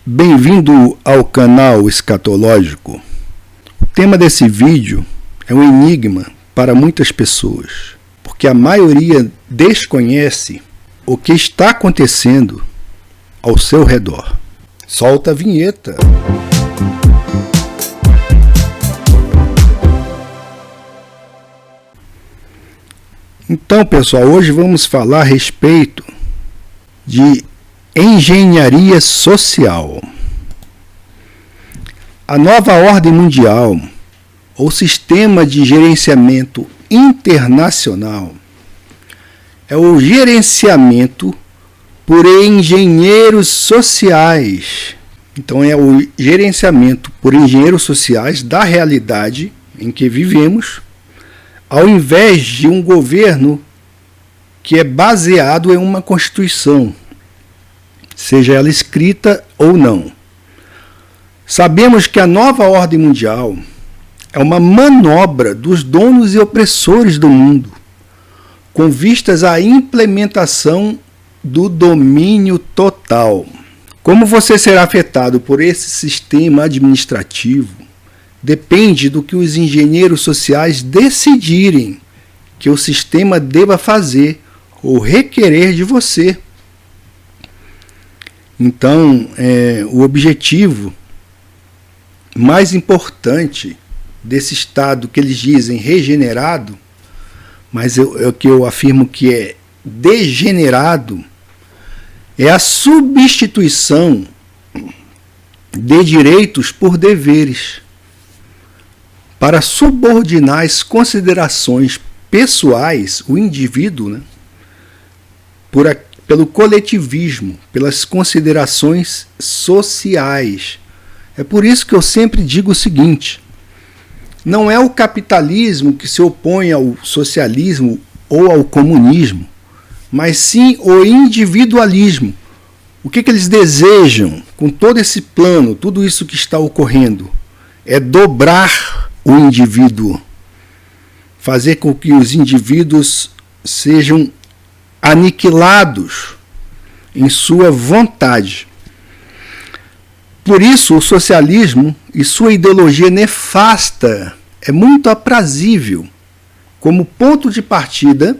Bem-vindo ao canal Escatológico. O tema desse vídeo é um enigma para muitas pessoas, porque a maioria desconhece o que está acontecendo ao seu redor. Solta a vinheta. Então, pessoal, hoje vamos falar a respeito de engenharia social. A nova ordem mundial, ou sistema de gerenciamento internacional, é o gerenciamento por engenheiros sociais. Então, é o gerenciamento por engenheiros sociais da realidade em que vivemos, ao invés de um governo que é baseado em uma Constituição, seja ela escrita ou não. Sabemos que a nova ordem mundial é uma manobra dos donos e opressores do mundo, com vistas à implementação do domínio total. Como você será afetado por esse sistema administrativo depende do que os engenheiros sociais decidirem que o sistema deva fazer ou requerer de você. Então, o objetivo mais importante desse estado que eles dizem regenerado, mas é o que eu afirmo que é degenerado, é a substituição de direitos por deveres, para subordinar as considerações pessoais, o indivíduo, pelo coletivismo, pelas considerações sociais. É por isso que eu sempre digo o seguinte: não é o capitalismo que se opõe ao socialismo ou ao comunismo, mas sim o individualismo. O que eles desejam com todo esse plano, tudo isso que está ocorrendo? É dobrar o indivíduo, fazer com que os indivíduos sejam aniquilados em sua vontade. Por isso, o socialismo e sua ideologia nefasta é muito aprazível como ponto de partida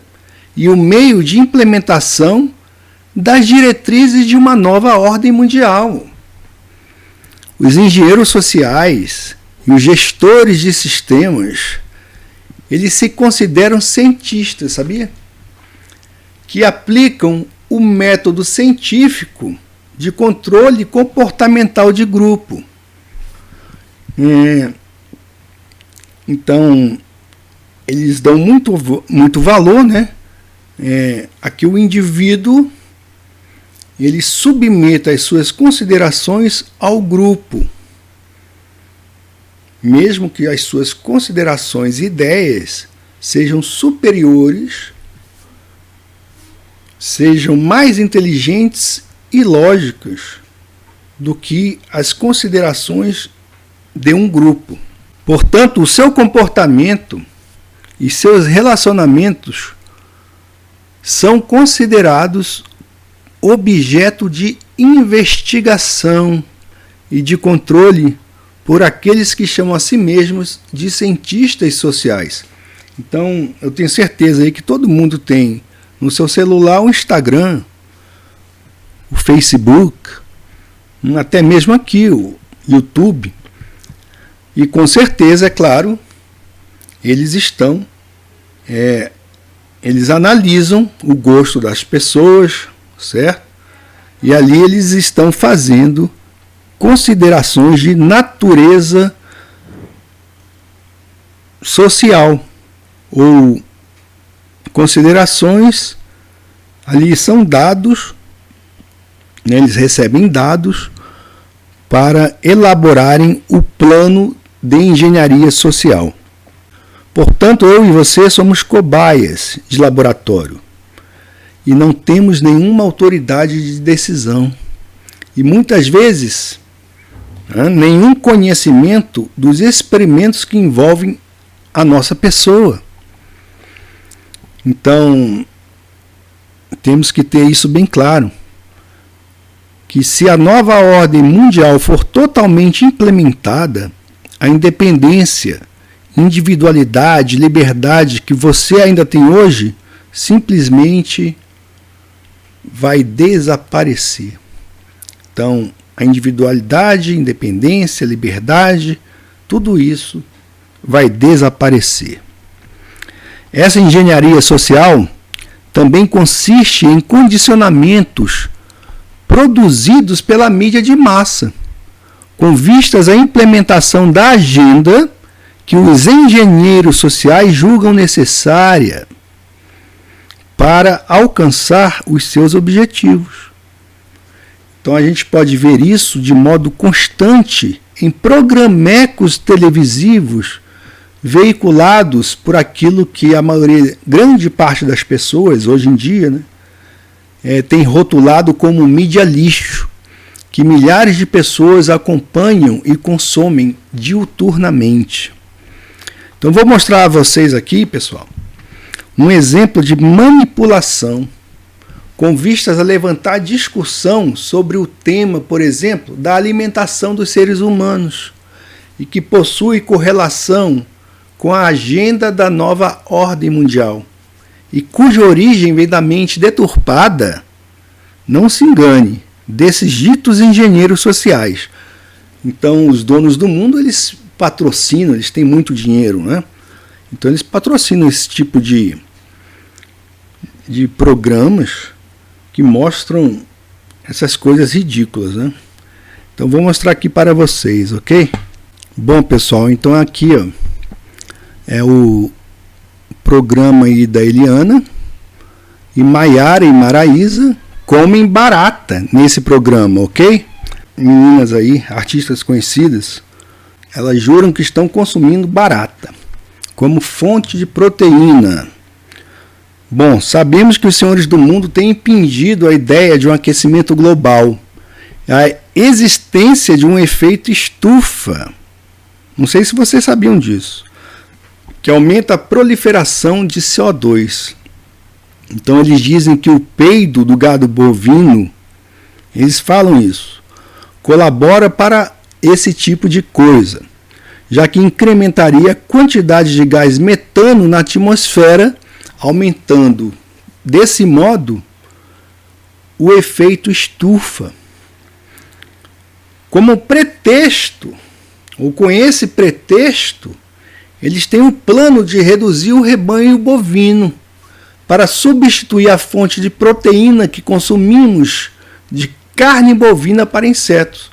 e o meio de implementação das diretrizes de uma nova ordem mundial. Os engenheiros sociais e os gestores de sistemas, eles se consideram cientistas, sabia? Que aplicam o método científico de controle comportamental de grupo. Então, eles dão muito valor, a que o indivíduo ele submeta as suas considerações ao grupo, mesmo que as suas considerações e ideias sejam superiores, sejam mais inteligentes e lógicas do que as considerações de um grupo. Portanto, o seu comportamento e seus relacionamentos são considerados objeto de investigação e de controle por aqueles que chamam a si mesmos de cientistas sociais. Então, eu tenho certeza aí que todo mundo tem no seu celular o Instagram, o Facebook, até mesmo aqui o YouTube. E com certeza, é claro, eles analisam o gosto das pessoas, certo? E ali eles estão fazendo considerações de natureza social, ou considerações, ali são dados, eles recebem dados para elaborarem o plano de engenharia social. Portanto, eu e você somos cobaias de laboratório e não temos nenhuma autoridade de decisão. E muitas vezes nenhum conhecimento dos experimentos que envolvem a nossa pessoa. Então, temos que ter isso bem claro. que se a nova ordem mundial for totalmente implementada, a independência, individualidade, liberdade que você ainda tem hoje, simplesmente vai desaparecer. Então, a individualidade, independência, liberdade, tudo isso vai desaparecer. Essa engenharia social também consiste em condicionamentos produzidos pela mídia de massa, com vistas à implementação da agenda que os engenheiros sociais julgam necessária para alcançar os seus objetivos. Então a gente pode ver isso de modo constante em programecos televisivos veiculados por aquilo que a maioria, grande parte das pessoas hoje em dia, né, tem rotulado como mídia lixo, que milhares de pessoas acompanham e consomem diuturnamente. Então vou mostrar a vocês aqui, pessoal, um exemplo de manipulação com vistas a levantar discussão sobre o tema, por exemplo, da alimentação dos seres humanos e que possui correlação com a agenda da nova ordem mundial e cuja origem vem da mente deturpada, não se engane, desses ditos engenheiros sociais. Então os donos do mundo, eles patrocinam, eles têm muito dinheiro, né? Então eles patrocinam esse tipo de programas que mostram essas coisas ridículas, né? Então vou mostrar aqui para vocês, ok? Bom, pessoal, então aqui ó, é o programa aí da Eliana, e Maiara e Maraísa comem barata nesse programa, ok? Meninas aí, artistas conhecidas, elas juram que estão consumindo barata como fonte de proteína. Bom, sabemos que os senhores do mundo têm impingido a ideia de um aquecimento global, a existência de um efeito estufa. Não sei se vocês sabiam disso, que aumenta a proliferação de CO2. Então eles dizem que o peido do gado bovino, eles falam isso, colabora para esse tipo de coisa, já que incrementaria a quantidade de gás metano na atmosfera, aumentando desse modo o efeito estufa. Como pretexto, ou com esse pretexto, eles têm um plano de reduzir o rebanho bovino para substituir a fonte de proteína que consumimos de carne bovina para insetos.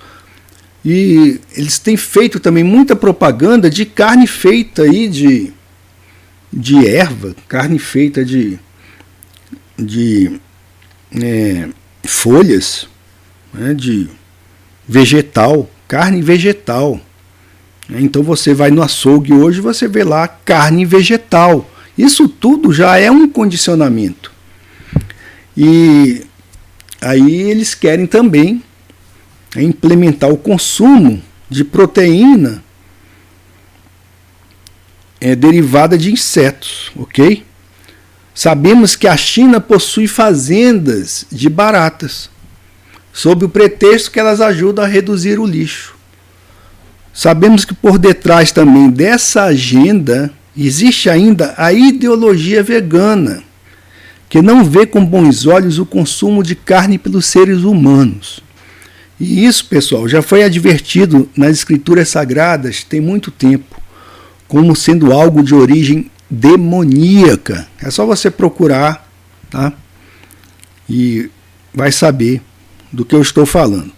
E eles têm feito também muita propaganda de carne feita aí de erva, carne feita de folhas, né, de vegetal, carne vegetal. Então você vai no açougue hoje, você vê lá carne vegetal. Isso tudo já é um condicionamento. E aí eles querem também implementar o consumo de proteína derivada de insetos, ok? Sabemos que a China possui fazendas de baratas, sob o pretexto que elas ajudam a reduzir o lixo. Sabemos que por detrás também dessa agenda existe ainda a ideologia vegana, que não vê com bons olhos o consumo de carne pelos seres humanos. E isso, pessoal, já foi advertido nas escrituras sagradas tem muito tempo, como sendo algo de origem demoníaca. É só você procurar, tá? E vai saber do que eu estou falando.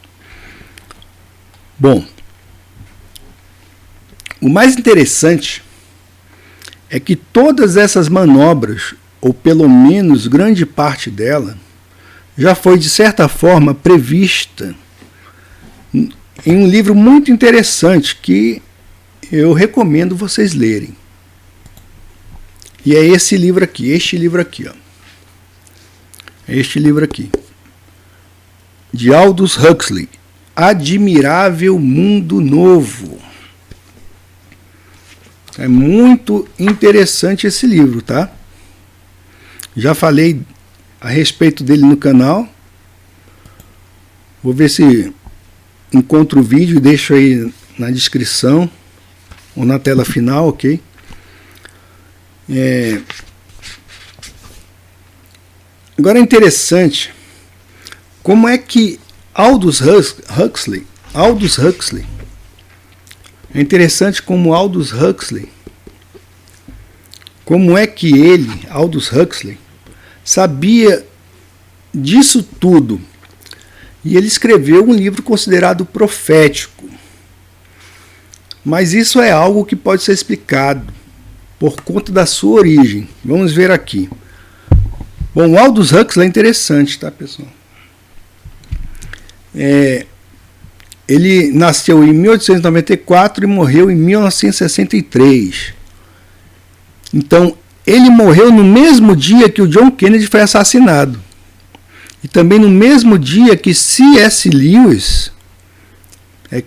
Bom, o mais interessante é que todas essas manobras, ou pelo menos grande parte dela, já foi de certa forma prevista em um livro muito interessante que eu recomendo vocês lerem. E é esse livro aqui, este livro aqui, ó. Este livro aqui, de Aldous Huxley, Admirável Mundo Novo. É muito interessante esse livro, tá? Já falei a respeito dele no canal. Vou ver se encontro o vídeo e deixo aí na descrição ou na tela final, ok? Agora é interessante como é que Aldous Huxley, é interessante como Aldous Huxley, como é que ele, Aldous Huxley, sabia disso tudo. E ele escreveu um livro considerado profético. Mas isso é algo que pode ser explicado por conta da sua origem. Vamos ver aqui. Bom, o Aldous Huxley é interessante, tá, pessoal? Ele nasceu em 1894 e morreu em 1963. Então, ele morreu no mesmo dia que o John Kennedy foi assassinado. E também no mesmo dia que C.S. Lewis,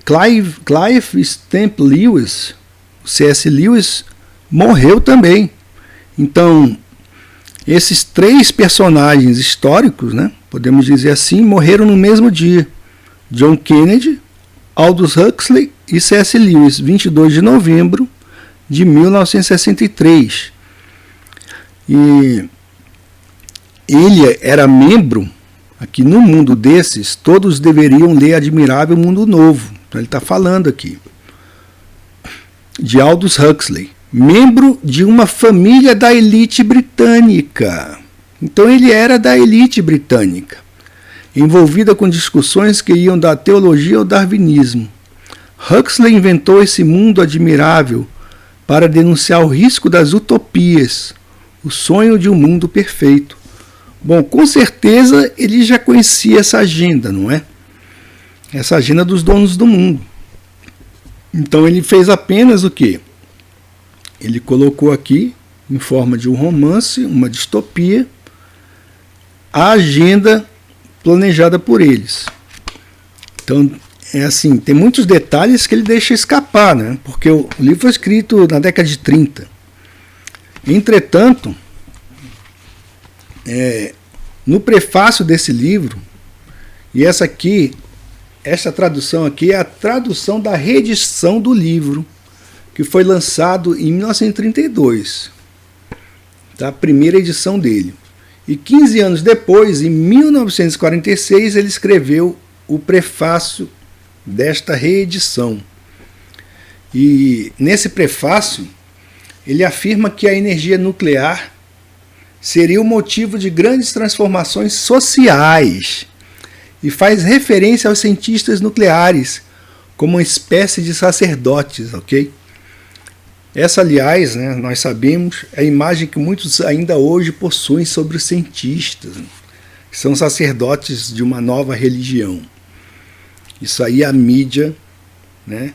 Clive Stamp Lewis, C.S. Lewis, morreu também. Então, esses três personagens históricos, né, podemos dizer assim, morreram no mesmo dia. John Kennedy, Aldous Huxley e C.S. Lewis, 22 de novembro de 1963. E ele era membro, aqui no mundo desses, todos deveriam ler Admirável Mundo Novo. Então ele está falando aqui de Aldous Huxley, membro de uma família da elite britânica. Então ele era da elite britânica, envolvida com discussões que iam da teologia ao darwinismo. Huxley inventou esse mundo admirável para denunciar o risco das utopias, o sonho de um mundo perfeito. Bom, com certeza ele já conhecia essa agenda, não é? Essa agenda dos donos do mundo. Então ele fez apenas o quê? Ele colocou aqui, em forma de um romance, uma distopia, a agenda planejada por eles. Então, é assim, tem muitos detalhes que ele deixa escapar, né? Porque o livro foi escrito na década de 30. Entretanto, no prefácio desse livro, e essa tradução aqui é a tradução da reedição do livro, que foi lançado em 1932, tá? A primeira edição dele. E 15 anos depois, em 1946, ele escreveu o prefácio desta reedição. E nesse prefácio, ele afirma que a energia nuclear seria o motivo de grandes transformações sociais e faz referência aos cientistas nucleares como uma espécie de sacerdotes, ok? Essa, aliás, né, nós sabemos, é a imagem que muitos ainda hoje possuem sobre os cientistas, né, que são sacerdotes de uma nova religião. Isso aí a mídia, né,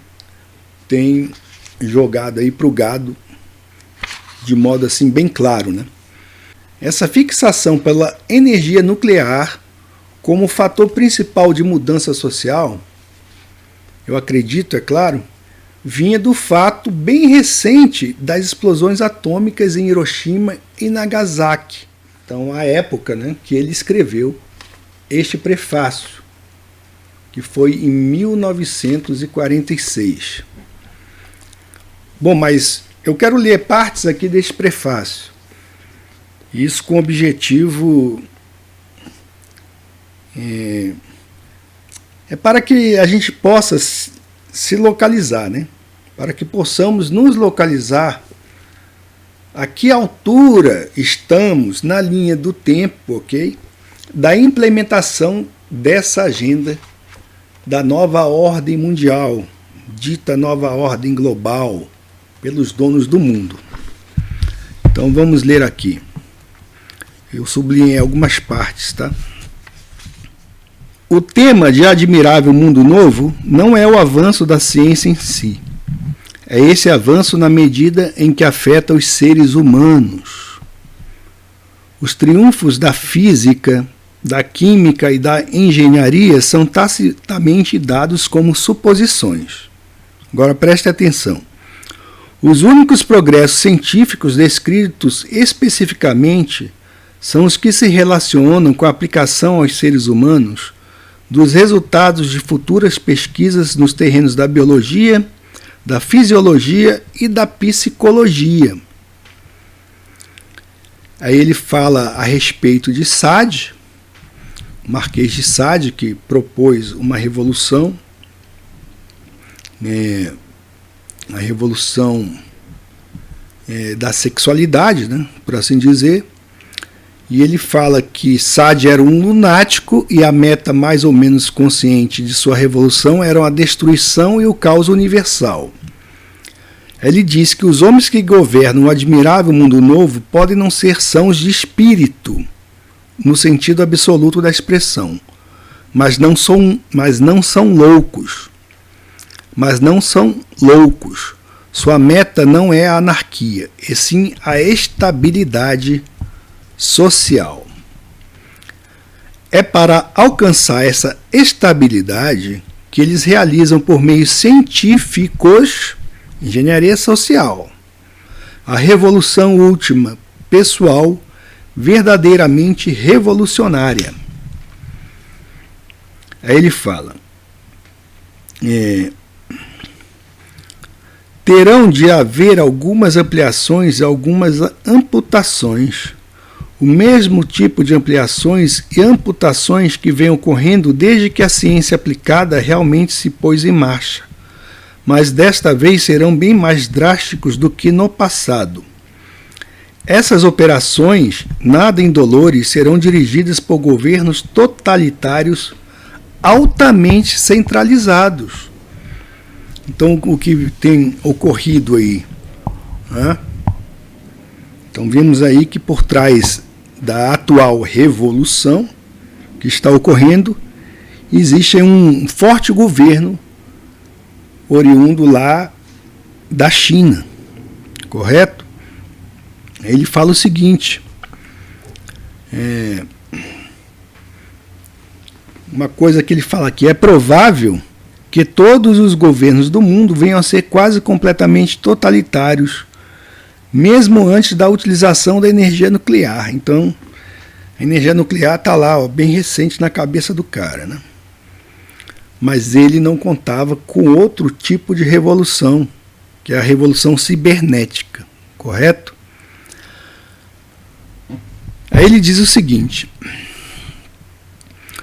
tem jogado aí para o gado de modo assim bem claro, né? Essa fixação pela energia nuclear como fator principal de mudança social, eu acredito, é claro, vinha do fato bem recente das explosões atômicas em Hiroshima e Nagasaki. Então, a época, né, que ele escreveu este prefácio, que foi em 1946. Bom, mas eu quero ler partes aqui deste prefácio. Isso com o objetivo para que a gente possa se localizar, né? Para que possamos nos localizar a que altura estamos na linha do tempo, ok? Da implementação dessa agenda da nova ordem mundial, dita nova ordem global, pelos donos do mundo. Então vamos ler aqui. Eu sublinhei algumas partes, tá? O tema de Admirável Mundo Novo não é o avanço da ciência em si. É esse avanço na medida em que afeta os seres humanos. Os triunfos da física, da química e da engenharia são tacitamente dados como suposições. Agora preste atenção. Os únicos progressos científicos descritos especificamente são os que se relacionam com a aplicação aos seres humanos dos resultados de futuras pesquisas nos terrenos da biologia, da fisiologia e da psicologia. Aí ele fala a respeito de Sade, Marquês de Sade, que propôs uma revolução, a revolução da sexualidade, né, por assim dizer. E ele fala que Sade era um lunático e a meta mais ou menos consciente de sua revolução era a destruição e o caos universal. Ele diz que os homens que governam o admirável mundo novo podem não ser sãos de espírito, no sentido absoluto da expressão, mas não são loucos. Sua meta não é a anarquia, e sim a estabilidade social. É para alcançar essa estabilidade que eles realizam por meios científicos, engenharia social, a revolução última, pessoal, verdadeiramente revolucionária. Aí ele fala: terão de haver algumas ampliações e algumas amputações. O mesmo tipo de ampliações e amputações que vem ocorrendo desde que a ciência aplicada realmente se pôs em marcha, mas desta vez serão bem mais drásticos do que no passado. Essas operações, nada indolores, serão dirigidas por governos totalitários altamente centralizados. Então, o que tem ocorrido aí? Né? Então, vimos aí que por trás da atual revolução que está ocorrendo, existe um forte governo oriundo lá da China, correto? Ele fala o seguinte, uma coisa que ele fala aqui: é provável que todos os governos do mundo venham a ser quase completamente totalitários, mesmo antes da utilização da energia nuclear. Então, a energia nuclear está lá, ó, bem recente na cabeça do cara, né? Mas ele não contava com outro tipo de revolução, que é a revolução cibernética, correto? Aí ele diz o seguinte: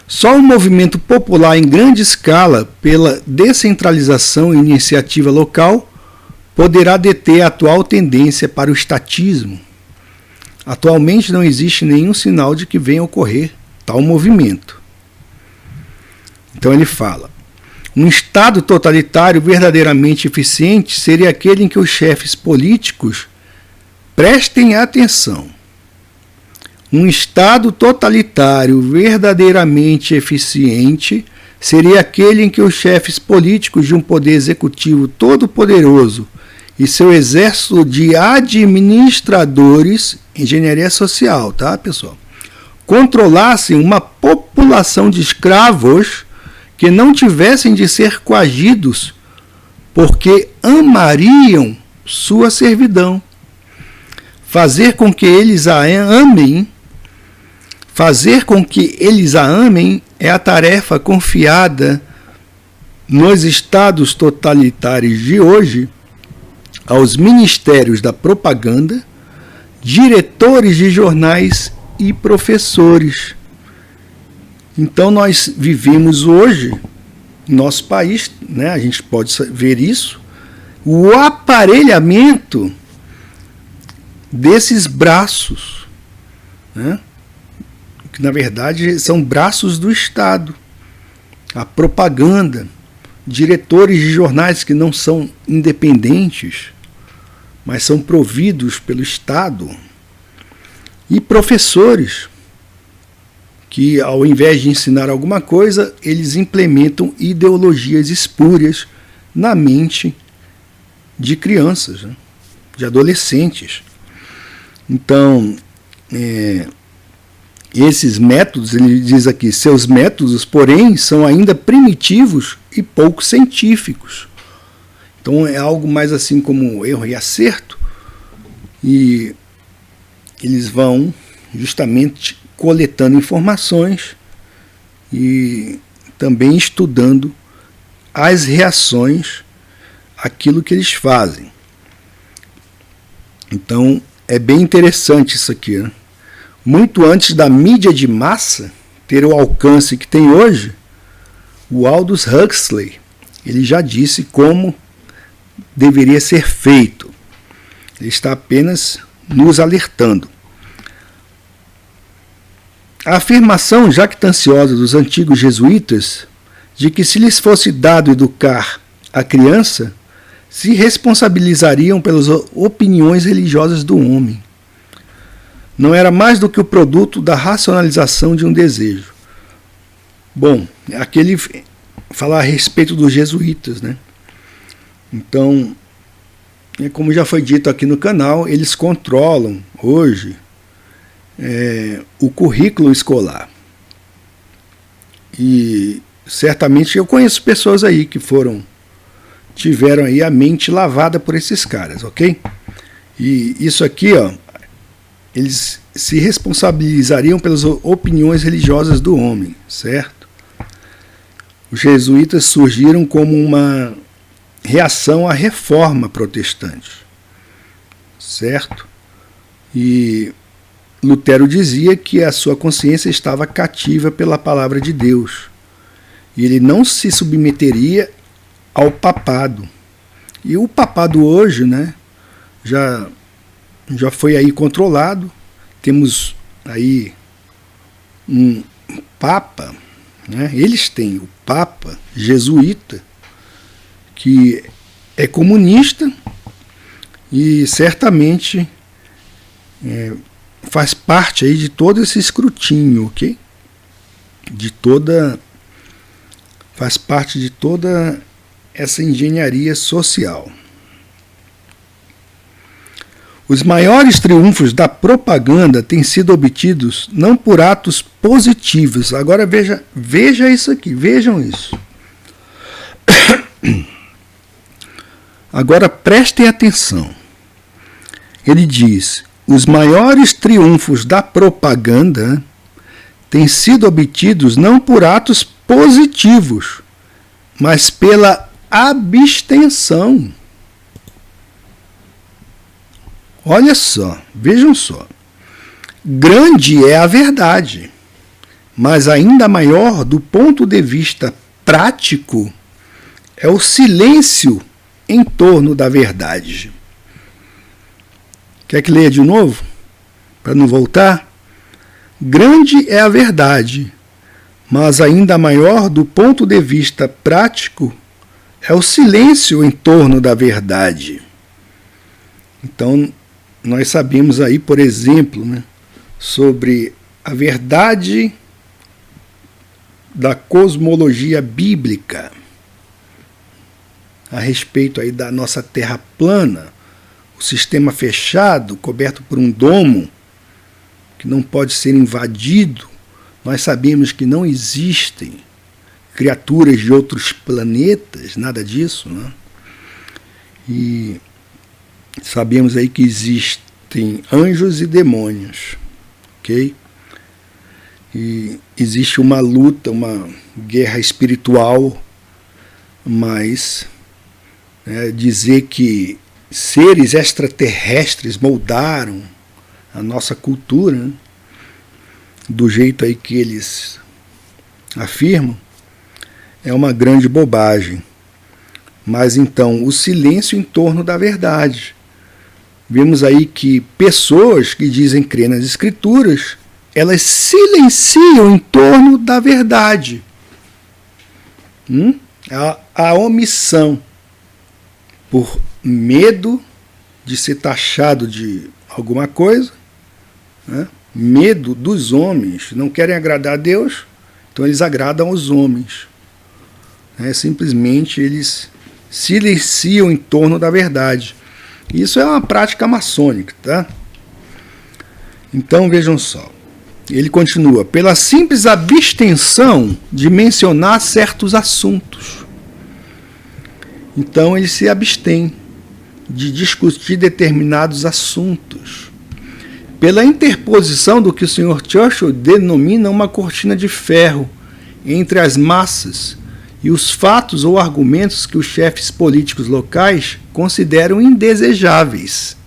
só um movimento popular em grande escala, pela descentralização e iniciativa local, poderá deter a atual tendência para o estatismo. Atualmente não existe nenhum sinal de que venha a ocorrer tal movimento. Então ele fala: um Estado totalitário verdadeiramente eficiente seria aquele em que os chefes políticos prestem atenção. Um Estado totalitário verdadeiramente eficiente seria aquele em que os chefes políticos de um poder executivo todo-poderoso e seu exército de administradores, engenharia social, tá, pessoal, controlassem uma população de escravos que não tivessem de ser coagidos, porque amariam sua servidão. Fazer com que eles a amem é a tarefa confiada nos estados totalitários de hoje aos ministérios da propaganda, diretores de jornais e professores. Então nós vivemos hoje, no nosso país, né, a gente pode ver isso, o aparelhamento desses braços, né, que na verdade são braços do Estado, a propaganda, diretores de jornais que não são independentes, mas são providos pelo Estado, e professores que, ao invés de ensinar alguma coisa, eles implementam ideologias espúrias na mente de crianças, né, de adolescentes. Então, esses métodos, ele diz aqui, seus métodos, porém, são ainda primitivos e pouco científicos. Então é algo mais assim como erro e acerto, e eles vão justamente coletando informações e também estudando as reações àquilo que eles fazem. Então, é bem interessante isso aqui, né? Muito antes da mídia de massa ter o alcance que tem hoje, o Aldous Huxley, ele já disse como deveria ser feito. Ele está apenas nos alertando. A afirmação jactanciosa dos antigos jesuítas de que se lhes fosse dado educar a criança, se responsabilizariam pelas opiniões religiosas do homem. Não era mais do que o produto da racionalização de um desejo. Bom, aqui ele fala a respeito dos jesuítas, né? Então, como já foi dito aqui no canal, eles controlam hoje o currículo escolar. E certamente eu conheço pessoas aí que tiveram aí a mente lavada por esses caras, ok? E isso aqui, ó, eles se responsabilizariam pelas opiniões religiosas do homem, certo? Os jesuítas surgiram como uma reação à reforma protestante, certo? E Lutero dizia que a sua consciência estava cativa pela palavra de Deus e ele não se submeteria ao papado. E o papado hoje, né, já foi aí controlado. Temos aí um papa, né? Eles têm o papa jesuíta, que é comunista e certamente faz parte aí de todo esse escrutínio, ok? Faz parte de toda essa engenharia social. Os maiores triunfos da propaganda têm sido obtidos não por atos positivos. Agora veja isso aqui, vejam isso. Agora prestem atenção. Ele diz: os maiores triunfos da propaganda têm sido obtidos não por atos positivos, mas pela abstenção. Olha só, vejam só. Grande é a verdade, mas ainda maior do ponto de vista prático é o silêncio em torno da verdade. Quer que leia de novo? Para não voltar? Grande é a verdade, mas ainda maior do ponto de vista prático é o silêncio em torno da verdade. Então, nós sabemos aí, por exemplo, né, sobre a verdade da cosmologia bíblica, a respeito aí da nossa Terra plana, o sistema fechado, coberto por um domo, que não pode ser invadido. Nós sabemos que não existem criaturas de outros planetas, nada disso, né? E sabemos aí que existem anjos e demônios, ok? E existe uma luta, uma guerra espiritual, mas dizer que seres extraterrestres moldaram a nossa cultura, né, do jeito aí que eles afirmam, é uma grande bobagem. Mas então, o silêncio em torno da verdade. Vemos aí que pessoas que dizem crer nas escrituras, elas silenciam em torno da verdade. A omissão, por medo de ser taxado de alguma coisa, né? Medo dos homens, não querem agradar a Deus, então eles agradam aos homens. Simplesmente eles silenciam em torno da verdade. Isso é uma prática maçônica, tá? Então vejam só, ele continua: pela simples abstenção de mencionar certos assuntos. Então eles se abstêm de discutir determinados assuntos, pela interposição do que o Sr. Churchill denomina uma cortina de ferro entre as massas e os fatos ou argumentos que os chefes políticos locais consideram indesejáveis.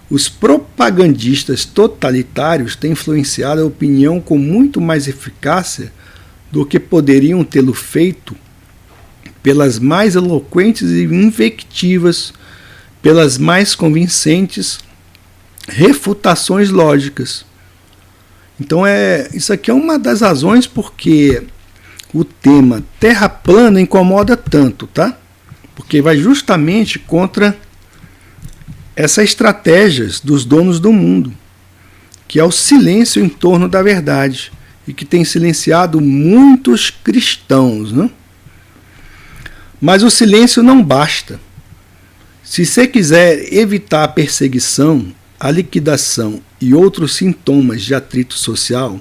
Os propagandistas totalitários têm influenciado a opinião com muito mais eficácia do que poderiam tê-lo feito pelas mais eloquentes e invectivas, pelas mais convincentes refutações lógicas. Então isso aqui é uma das razões porque o tema Terra plana incomoda tanto, tá? Porque vai justamente contra essas estratégias dos donos do mundo, que é o silêncio em torno da verdade e que tem silenciado muitos cristãos, né? Mas o silêncio não basta. Se você quiser evitar a perseguição, a liquidação e outros sintomas de atrito social,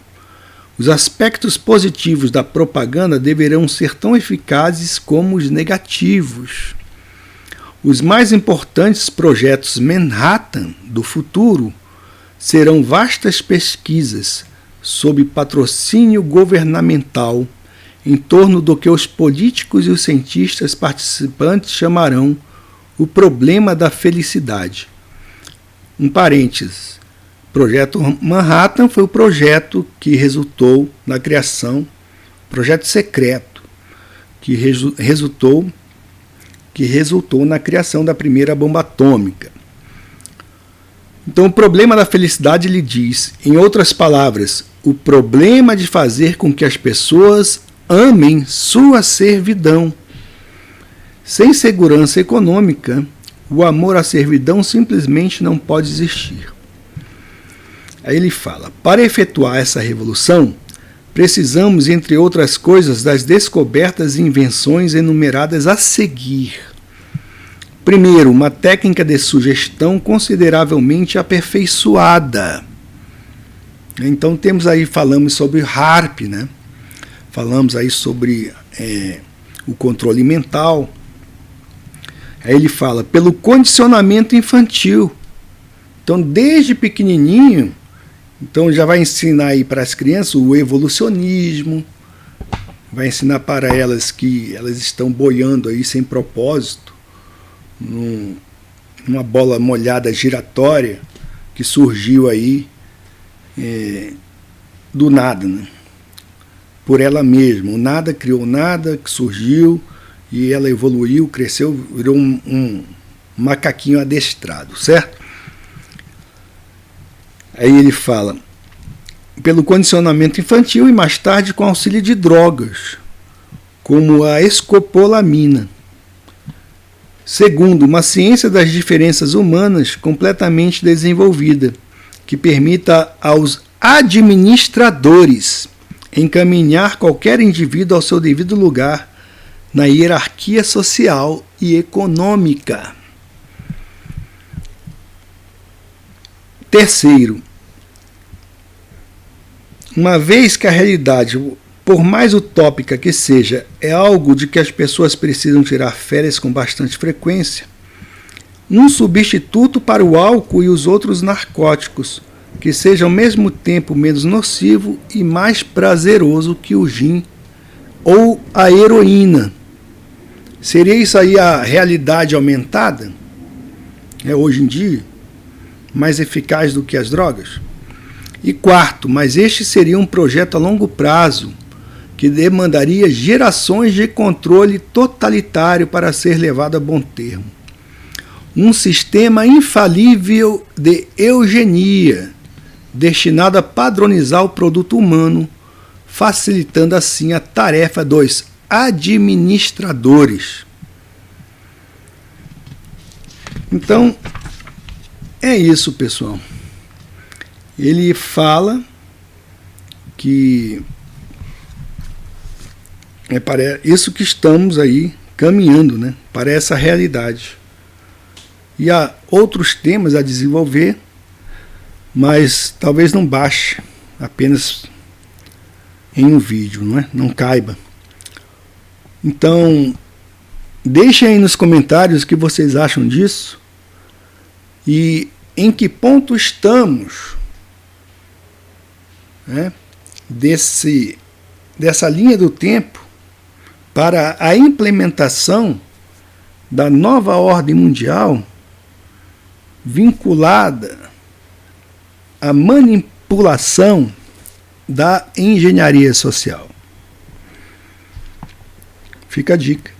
os aspectos positivos da propaganda deverão ser tão eficazes como os negativos. Os mais importantes projetos Manhattan do futuro serão vastas pesquisas sob patrocínio governamental em torno do que os políticos e os cientistas participantes chamarão o problema da felicidade. Um parênteses. Projeto Manhattan foi o projeto que resultou na criação, projeto secreto, que resultou na criação da primeira bomba atômica. Então, o problema da felicidade, ele diz, em outras palavras, o problema de fazer com que as pessoas amem sua servidão. Sem segurança econômica, o amor à servidão simplesmente não pode existir. Aí ele fala, para efetuar essa revolução, precisamos, entre outras coisas, das descobertas e invenções enumeradas a seguir. Primeiro, uma técnica de sugestão consideravelmente aperfeiçoada. Então temos aí, falamos sobre HARP, né? Falamos aí sobre o controle mental. Aí ele fala, pelo condicionamento infantil. Então, desde pequenininho, então já vai ensinar aí para as crianças o evolucionismo, vai ensinar para elas que elas estão boiando aí sem propósito, numa bola molhada giratória que surgiu aí do nada, né? Por ela mesma. O nada criou nada, que surgiu, e ela evoluiu, cresceu, virou um macaquinho adestrado, certo? Aí ele fala, pelo condicionamento infantil e mais tarde com auxílio de drogas, como a escopolamina. Segundo, uma ciência das diferenças humanas completamente desenvolvida, que permita aos administradores encaminhar qualquer indivíduo ao seu devido lugar na hierarquia social e econômica. Terceiro, uma vez que a realidade, por mais utópica que seja, é algo de que as pessoas precisam tirar férias com bastante frequência, um substituto para o álcool e os outros narcóticos, que seja ao mesmo tempo menos nocivo e mais prazeroso que o gin ou a heroína. Seria isso aí a realidade aumentada? Hoje em dia? Mais eficaz do que as drogas? E quarto, mas este seria um projeto a longo prazo, que demandaria gerações de controle totalitário para ser levado a bom termo. Um sistema infalível de eugenia, destinado a padronizar o produto humano, facilitando assim a tarefa dos administradores. Então, é isso, pessoal. Ele fala que para isso que estamos aí caminhando, né, para essa realidade. E há outros temas a desenvolver, mas talvez não baixe apenas em um vídeo, não caiba. Então, deixem aí nos comentários o que vocês acham disso e em que ponto estamos, né, dessa linha do tempo para a implementação da nova ordem mundial vinculada à manipulação da engenharia social. Fica a dica.